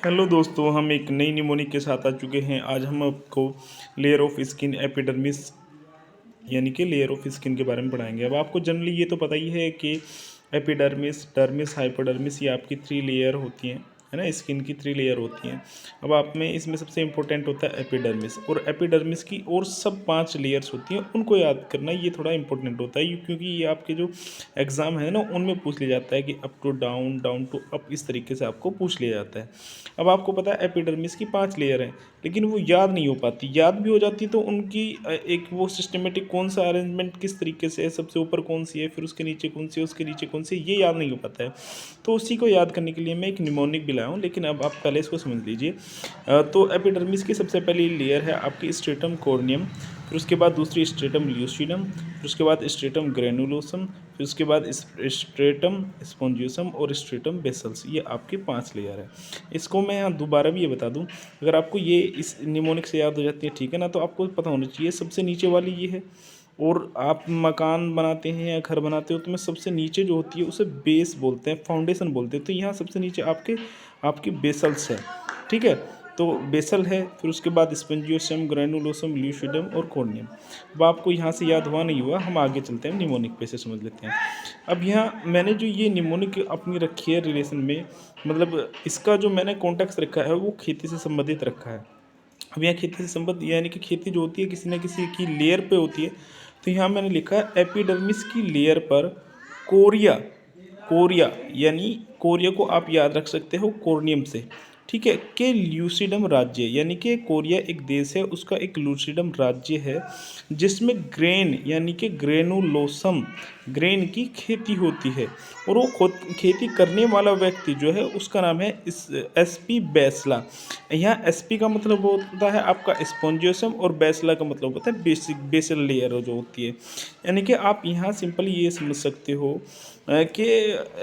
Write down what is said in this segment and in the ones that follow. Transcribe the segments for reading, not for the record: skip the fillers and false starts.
Hello दोस्तों, हम एक नई निमोनिक के साथ आ चुके हैं। आज हम आपको लेयर ऑफ स्किन एपिडर्मिस यानी कि लेयर ऑफ स्किन के बारे में पढ़ाएंगे। अब आपको जनरली ये तो पता ही है कि एपिडर्मिस, डर्मिस, हाइपोडर्मिस ये आपकी 3 लेयर होती हैं, है ना। स्किन की 3 लेयर होती हैं। अब आप में इसमें सबसे इंपॉर्टेंट होता है एपिडर्मिस, और एपिडर्मिस की और सब 5 लेयर्स होती हैं, उनको याद करना ये थोड़ा इंपॉर्टेंट होता है, क्योंकि ये आपके जो एग्ज़ाम है ना उनमें पूछ लिया जाता है कि up to down, down to up, इस तरीके से आपको पूछ लिया जाता है। अब आपको पता है एपिडर्मिस की 5 लेयर हैं, लेकिन वो याद नहीं हो पाती। याद भी हो जाती तो उनकी एक वो सिस्टमेटिक कौन सा अरेंजमेंट किस तरीके से है, सबसे ऊपर कौन सी है, फिर उसके नीचे कौन सी है, उसके नीचे कौन सी है, ये याद नहीं हो पाता है। तो उसी को याद करने के लिए मैं एक निमोनिक भी लाया हूँ, लेकिन अब आप पहले इसको समझ लीजिए। तो एपिडर्मिस की सबसे पहली लेयर है आपकी स्ट्रेटम कॉर्नियम, फिर उसके बाद दूसरी स्ट्रेटम ल्यूसिडम, फिर उसके बाद स्ट्रेटम ग्रेनुलोसम, फिर उसके बाद स्ट्रेटम स्पॉन्जियोसम और स्ट्रेटम बेसल्स। ये आपके 5 लेयर है। इसको मैं यहाँ दोबारा भी ये बता दूँ, अगर आपको ये इस निमोनिक से याद हो जाती है, ठीक है ना, तो आपको पता होना चाहिए सबसे नीचे वाली ये है। और आप मकान बनाते हैं या घर बनाते हो तो में सबसे नीचे जो होती है उसे बेस बोलते हैं, फाउंडेशन बोलते हैं। तो यहाँ सबसे नीचे आपकी बेसल्स है, ठीक है। तो बेसल है, फिर उसके बाद स्पंजियोसम, ग्रेनुलोसम, ल्यूसिडम और कॉर्नियम। अब आपको यहाँ से याद हुआ नहीं हुआ, हम आगे चलते हैं, निमोनिक पे से समझ लेते हैं। अब यहाँ मैंने जो ये निमोनिक अपनी रखी है रिलेशन में, मतलब इसका जो मैंने कॉन्टेक्स्ट रखा है वो खेती से संबंधित रखा है। अब यहाँ खेती से संबंधित यानी कि खेती जो होती है किसी न किसी की लेयर पे होती है। तो यहाँ मैंने लिखा है एपिडर्मिस की लेयर पर कोरिया, कोरिया यानी कोरिया को आप याद रख सकते हो कॉर्नियम से, ठीक है, के ल्यूसिडम राज्य, यानी कि कोरिया एक देश है, उसका एक ल्यूसिडम राज्य है जिसमें ग्रेन यानी कि ग्रेनुलोसम, ग्रेन की खेती होती है। और वो खुद खेती करने वाला व्यक्ति जो है उसका नाम है एसपी बैसला। यहाँ एसपी का मतलब होता है आपका स्पॉन्जियोसम, और बैसला का मतलब होता है बेसल लेयर जो होती है। यानी कि आप यहाँ सिंपली ये समझ सकते हो कि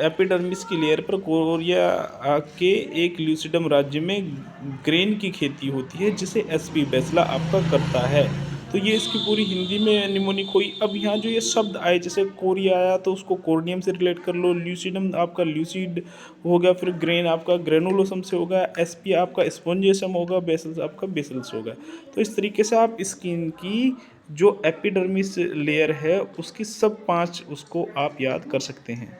एपिडर्मिस की लेयर पर कोरिया के एक ल्यूसिडम राज्य में ग्रेन की खेती होती है जिसे एसपी बैसला आपका करता है। तो ये इसकी पूरी हिंदी में निमोनिक हुई। अब यहाँ जो ये शब्द आए, जैसे कोरिया आया तो उसको कोर्नियम से रिलेट कर लो, ल्यूसिडम आपका ल्यूसिड हो गया, फिर ग्रेन आपका ग्रेनुलोसम से होगा, एसपी आपका स्पॉन्जियोसम होगा, बेसल्स आपका बेसल्स होगा। तो इस तरीके से आप स्किन की जो एपिडर्मिस लेयर है उसकी सब 5 उसको आप याद कर सकते हैं।